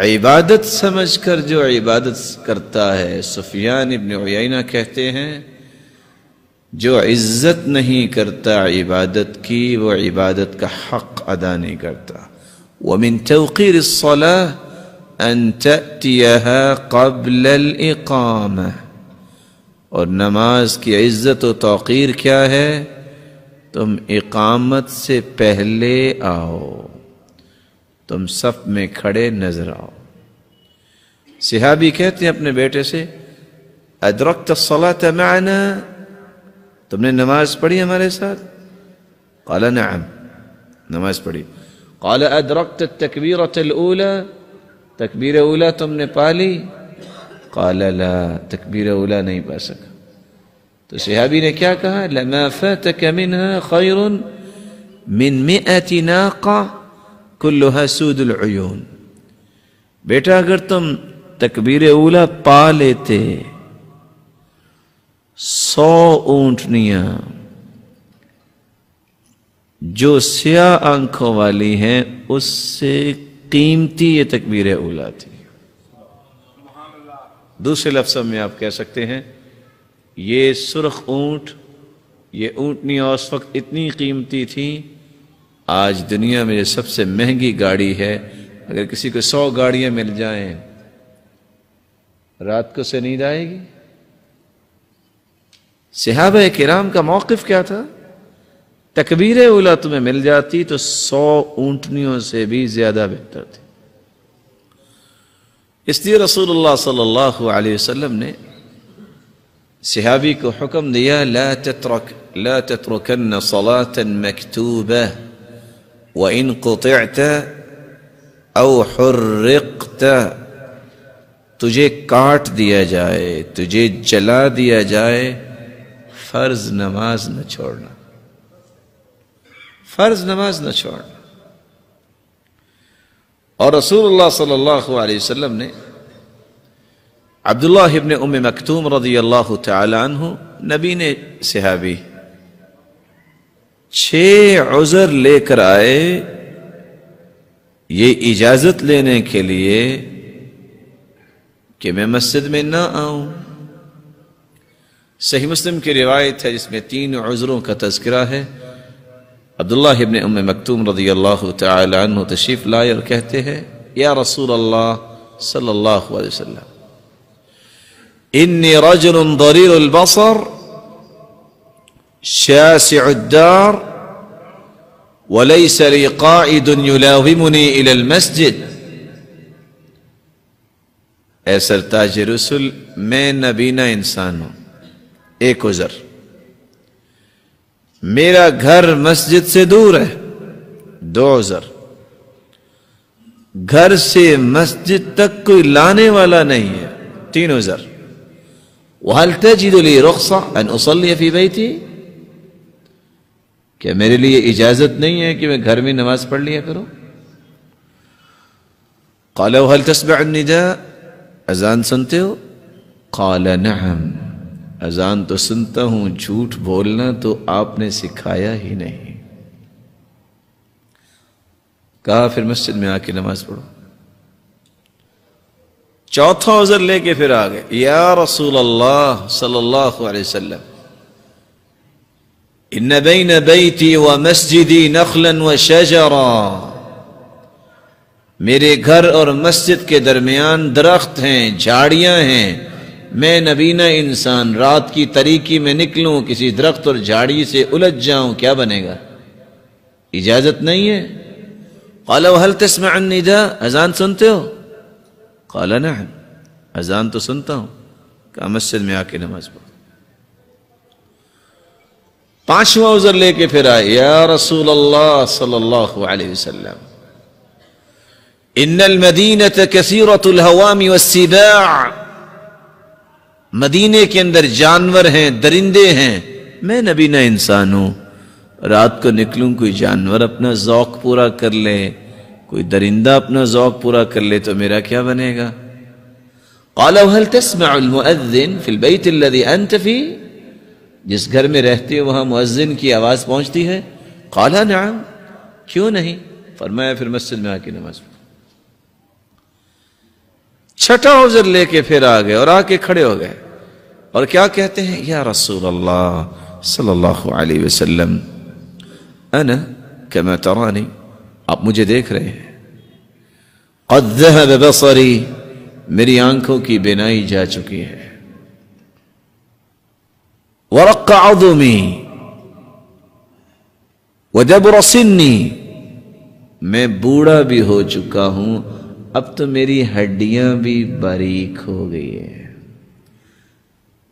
عبادت سمجھ کر جو عبادت کرتا ہے، سفیان ابن عیینہ کہتے ہیں جو عزت نہیں کرتا عبادت کی وہ عبادت کا حق ادا نہیں کرتا۔ وَمِن تَوْقِيرِ الصَّلَاةِ أَن تَأْتِيَهَا قَبْلَ الْإِقَامَةِ، اور نماز کی عزت و توقیر کیا ہے؟ تم اقامت سے پہلے آؤ، تم صف میں کھڑے نظر آؤ۔ صحابی کہتے ہیں اپنے بیٹے سے، ادرکت الصلاة معنا، تم نے نماز پڑھی ہمارے ساتھ؟ قال نعم، نماز پڑھی۔ قال ادرکت التکبیرۃ الاولی، تکبیر اولا تم نے پالی؟ قال لا، تکبیر اولا نہیں پا سکا۔ تو صحابی نے کیا کہا؟ لما فاتك منها خير من 100 ناقة كلها سود العيون، بیٹا اگر تم تکبیر اولا پا لیتے 100 اونٹنیاں جو سیاہ آنکھوں والی ہیں اس سے قیمتی یہ تکبیر اولا تھی۔ دوسرے لفظوں میں آپ کہہ سکتے ہیں یہ سرخ اونٹ، یہ اونٹنیاں اس وقت اتنی قیمتی تھیں، آج دنیا میں یہ سب سے مہنگی گاڑی ہے۔ اگر کسی کو 100 گاڑیاں مل جائیں رات کو سے نیند آئے گی؟ صحابہ کرام کا موقف کیا تھا؟ تکبیر اولا تمہیں مل جاتی تو 100 اونٹنیوں سے بھی زیادہ بہتر تھی۔ اس لیے رسول اللہ صلی اللہ علیہ وسلم نے صحابی کو حکم دیا، لا تترکن صلاة مکتوبہ وَإِن قُطِعْتَ أَوْ حُرِّقْتَ، تجھے کاٹ دیا جائے، تجھے جلا دیا جائے، فرض نماز نہ چھوڑنا، فرض نماز نہ چھوڑنا۔ اور رسول اللہ صلی اللہ علیہ وسلم نے عبداللہ ابن ام مکتوم رضی اللہ تعالی عنہ، نبی نے صحابی 6 عذر لے کر آئے یہ اجازت لینے کے لیے کہ میں مسجد میں نہ آؤں۔ صحیح مسلم کی روایت ہے جس میں 3 عذروں کا تذکرہ ہے۔ عبداللہ ابن ام مکتوم رضی اللہ تعالی عنہ تشریف لائے اور کہتے ہیں، یا رسول اللہ صلی اللہ علیہ وسلم، انی رجل ضریر البصر شاسع الدار وليس لي قائد يلاومني الى المسجد۔ اے سرتاج رسل، میں نبینا انسان ہوں، ایک عذر، میرا گھر مسجد سے دور ہے، 2 عذر، گھر سے مسجد تک کوئی لانے والا نہیں ہے، 3 عذر، وَهَلْ تَجِدُ لِي رُخْصَةً أَنْ أُصَلِّيَ فِي بَيْتِي، کہ میرے لیے اجازت نہیں ہے کہ میں گھر میں نماز پڑھ لیا کروں؟ قَالَ وَهَلْ تَسْمَعُ النِّدَاءَ، اذان سنتے ہو؟ قَالَ نَعَمْ، اذان تو سنتا ہوں، جھوٹ بولنا تو آپ نے سکھایا ہی نہیں۔ کہا پھر مسجد میں آ کے نماز پڑھو۔ 4تھا عذر لے کے پھر آ گئے، یا رسول اللہ صلی اللہ علیہ وسلم، ان بین بیتی و مسجدی نخلا و شجرا، میرے گھر اور مسجد کے درمیان درخت ہیں، جھاڑیاں ہیں، میں نبینا انسان رات کی تاریکی میں نکلوں کسی درخت اور جھاڑی سے الجھ جاؤں، کیا بنے گا؟ اجازت نہیں ہے۔ قال وهل تسمع النداء، اذان سنتے ہو؟ قال نعم، اذان تو سنتا ہوں۔ کہا مسجد میں آ کے نماز پڑھو۔ 5واں عذر لے کے پھر آئے، یا رسول اللہ صلی اللہ علیہ وسلم، ان المدینة کثیرۃ الہوام والسباع، مدینے کے اندر جانور ہیں، درندے ہیں، میں نبینا انسان ہوں، رات کو نکلوں کوئی جانور اپنا ذوق پورا کر لے، کوئی درندہ اپنا ذوق پورا کر لے تو میرا کیا بنے گا؟ قال وهل تسمع المؤذن في البيت الذي انت فيه، جس گھر میں رہتے ہو وہاں مؤذن کی آواز پہنچتی ہے؟ قال نعم، کیوں نہیں؟ فرمایا پھر مسجد میں آ کے نماز پڑھو۔ چھٹا عذر لے کے پھر آ گئے اور آ کے کھڑے ہو گئے اور کیا کہتے ہیں؟ یا رسول اللہ صلی اللہ علیہ وسلم انا کما ترانی، آپ مجھے دیکھ رہے ہیں، قد ذهب بصری، میری آنکھوں کی بینائی جا چکی ہے، ورق عظمی وجبر سنی، میں بوڑھا بھی ہو چکا ہوں، اب تو میری ہڈیاں بھی باریک ہو گئی ہیں،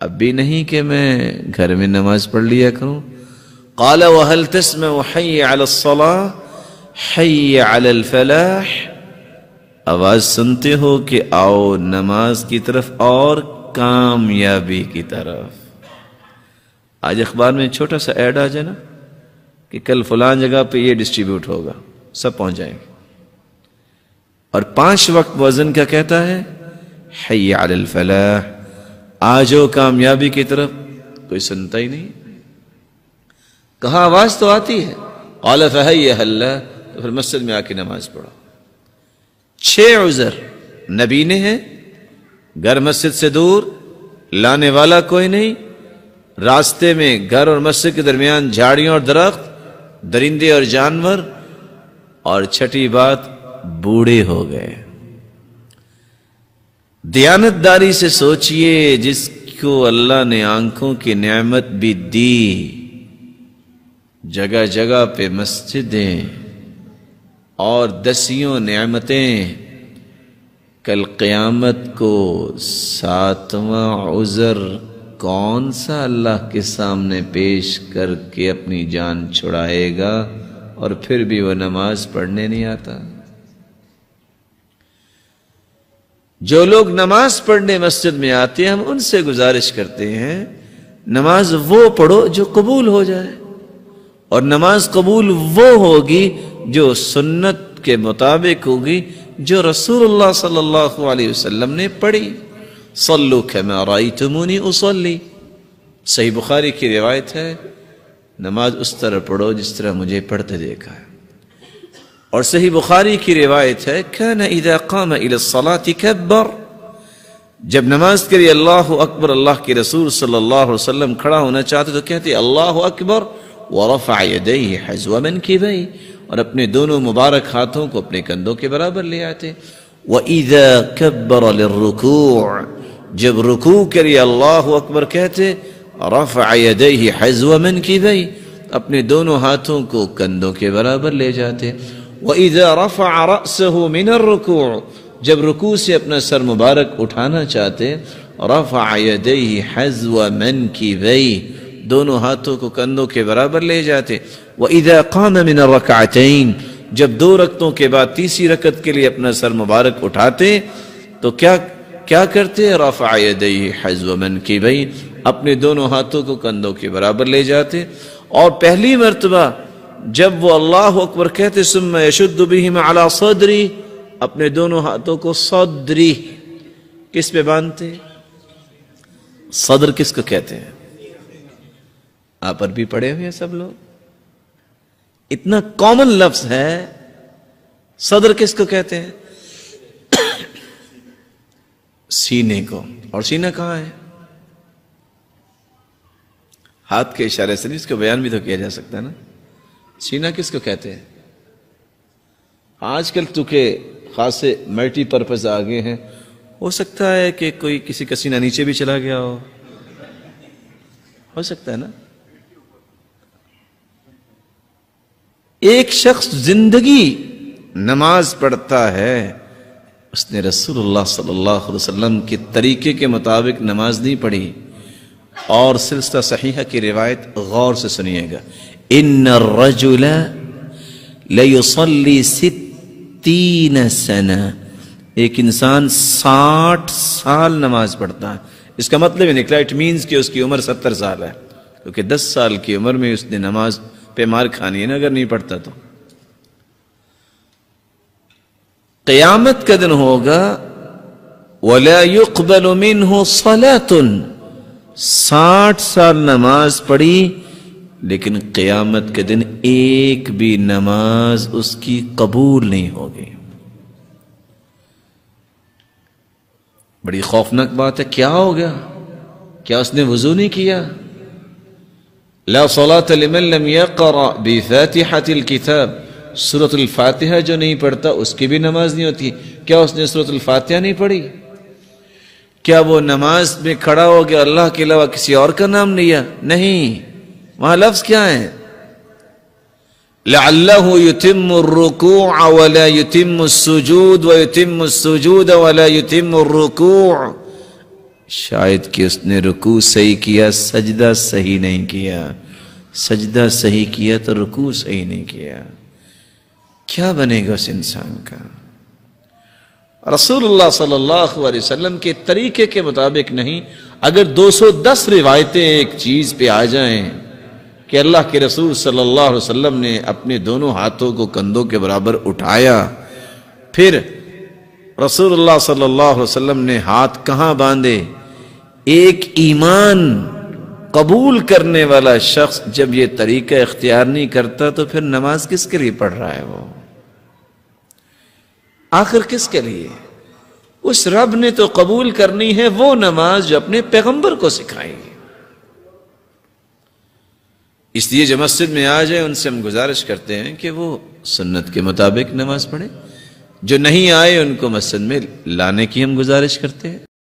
اب بھی نہیں کہ میں گھر میں نماز پڑھ لیا کروں۔ قال وهل تسمع حي على الصلاة حي على الفلاح، آواز سنتے ہو کہ آؤ نماز کی طرف اور کامیابی کی طرف۔ آج اخبار میں چھوٹا سا ایڈ آ جائے نا کہ کل فلان جگہ پہ یہ ڈسٹریبیوٹ ہوگا، سب پہنچ جائیں گے، اور 5 وقت مؤذن کیا کہتا ہے؟ حی علی الفلاح، آجو کامیابی کی طرف، کوئی سنتا ہی نہیں۔ کہاں آواز تو آتی ہے، قال فہیہ اللہ، تو پھر مسجد میں آ کے نماز پڑھو۔ 6 عذر نبینے ہیں، گھر مسجد سے دور، لانے والا کوئی نہیں، راستے میں گھر اور مسجد کے درمیان جھاڑیوں اور درخت، درندے اور جانور، اور چھٹی بات بوڑھے ہو گئے۔ دیانتداری سے سوچئے، جس کو اللہ نے آنکھوں کی نعمت بھی دی، جگہ جگہ پہ مسجدیں اور 10 نعمتیں، کل قیامت کو 7واں عذر کون سا اللہ کے سامنے پیش کر کے اپنی جان چھڑائے گا، اور پھر بھی وہ نماز پڑھنے نہیں آتا۔ جو لوگ نماز پڑھنے مسجد میں آتے ہیں، ہم ان سے گزارش کرتے ہیں نماز وہ پڑھو جو قبول ہو جائے، اور نماز قبول وہ ہوگی جو سنت کے مطابق ہوگی، جو رسول اللہ صلی اللہ علیہ وسلم نے پڑھی۔ صلو کما رأیتمونی اصلی، صحیح بخاری کی روایت ہے، نماز اس طرح پڑھو جس طرح مجھے پڑھتے دیکھا ہے۔ اور صحیح بخاری کی روایت ہے، کان اذا قام الى الصلاة کبر، جب نماز کے لیے اللہ اکبر، اللہ کے رسول صلی اللہ علیہ وسلم کھڑا ہونا چاہتے تو کہتے اللہ اکبر، ورفع یدیہ حذو منکبیہ، اور اپنے دونوں مبارک ہاتھوں کو اپنے کندھوں کے برابر لے آتے۔ وَإِذَا كَبَّرَ لِلرُّكُوعِ، جب رکوع کے لیے اللہ اکبر کہتے، رفع یدیہ حذو منکبیہ، اپنے دونوں ہاتھوں کو کندھوں کے برابر لے جاتے۔ وَإِذَا رَفَعَ رَأْسَهُ مِنَ الرُّكُوعِ، جب رکوع سے اپنا سر مبارک اٹھانا چاہتے، رفع یدیہ حذو منکبیہ، دونوں ہاتھوں کو کندھوں کے برابر لے جاتے۔ وَإِذَا قَامَ مِنَ الرَّكْعَتَيْنِ، جب 2 رکعتوں کے بعد تیسری رکعت کے لیے اپنا سر مبارک اٹھاتے تو کیا کرتے؟ رفع یدیہ حذو منکبیہ، اپنے دونوں ہاتھوں کو کندھوں کے برابر لے جاتے۔ اور پہلی مرتبہ جب وہ اللہ اکبر کہتے، ثم یشد بہما علی صدری، اپنے دونوں ہاتھوں کو صدری، کس پہ باندھتے؟ صدر کس کو کہتے ہیں؟ آپ عربی پڑھے ہوئے ہیں سب لوگ، اتنا کامن لفظ ہے۔ صدر کس کو کہتے ہیں؟ سینے کو۔ اور سینہ کہاں ہے؟ ہاتھ کے اشارے سے اس کو بیان بھی تو کیا جا سکتا ہے نا۔ سینہ کس کو کہتے ہیں؟ آج کل تو کہ خاصے ملٹی پرپز آگے ہیں، ہو سکتا ہے کہ کوئی کسی کا سینہ نیچے بھی چلا گیا ہو سکتا ہے نا۔ ایک شخص زندگی نماز پڑھتا ہے، اس نے رسول اللہ صلی اللہ علیہ وسلم کے طریقے کے مطابق نماز نہیں پڑھی۔ اور سلسلہ صحیحہ کی روایت غور سے سنیے گا، ان الرجل لیصلی 60 سنہ، ایک انسان 60 سال نماز پڑھتا ہے۔ اس کا مطلب یہ نکلا، اٹ مینز کہ اس کی عمر 70 سال ہے، کیونکہ 10 سال کی عمر میں اس نے نماز پہ مار کھانی ہے نا اگر نہیں پڑھتا تو۔ قیامت کا دن ہوگا، وَلَا يُقْبَلُ مِنْهُ صَلَاةٌ، 60 سال نماز پڑھی لیکن قیامت کے دن ایک بھی نماز اس کی قبول نہیں ہوگی۔ بڑی خوفناک بات ہے. کیا ہو گیا؟ کیا اس نے وضو نہیں کیا؟ لا صلاۃ لمن لم یقرأ بفاتحۃ الکتاب، سورۃ الفاتحہ جو نہیں پڑھتا اس کی بھی نماز نہیں ہوتی. کیا اس نے سورۃ الفاتحہ نہیں پڑھی؟ کیا وہ نماز میں کھڑا ہو گیا اللہ کے علاوہ کسی اور کا نام لیا؟ نہیں. وہاں لفظ کیا ہے؟ لعلہ یتم الرکوع ولا یتم السجود ویتم السجود ولا یتم الرکوع. شاید کہ اس نے رکوع صحیح کیا، سجدہ صحیح نہیں کیا. سجدہ صحیح کیا تو رکوع صحیح نہیں کیا. کیا بنے گا اس انسان کا؟ رسول اللہ صلی اللہ علیہ وسلم کے طریقے کے مطابق نہیں. اگر 210 روایتیں ایک چیز پہ آ جائیں کہ اللہ کے رسول صلی اللہ علیہ وسلم نے اپنے دونوں ہاتھوں کو کندھوں کے برابر اٹھایا، پھر رسول اللہ صلی اللہ علیہ وسلم نے ہاتھ کہاں باندھے، ایک ایمان قبول کرنے والا شخص جب یہ طریقہ اختیار نہیں کرتا تو پھر نماز کس کے لیے پڑھ رہا ہے؟ وہ آخر کس کے لیے؟ اس رب نے تو قبول کرنی ہے وہ نماز جو اپنے پیغمبر کو سکھائی. اس لیے جو مسجد میں آ جائے ان سے ہم گزارش کرتے ہیں کہ وہ سنت کے مطابق نماز پڑھیں. جو نہیں آئے ان کو مسجد میں لانے کی ہم گزارش کرتے ہیں.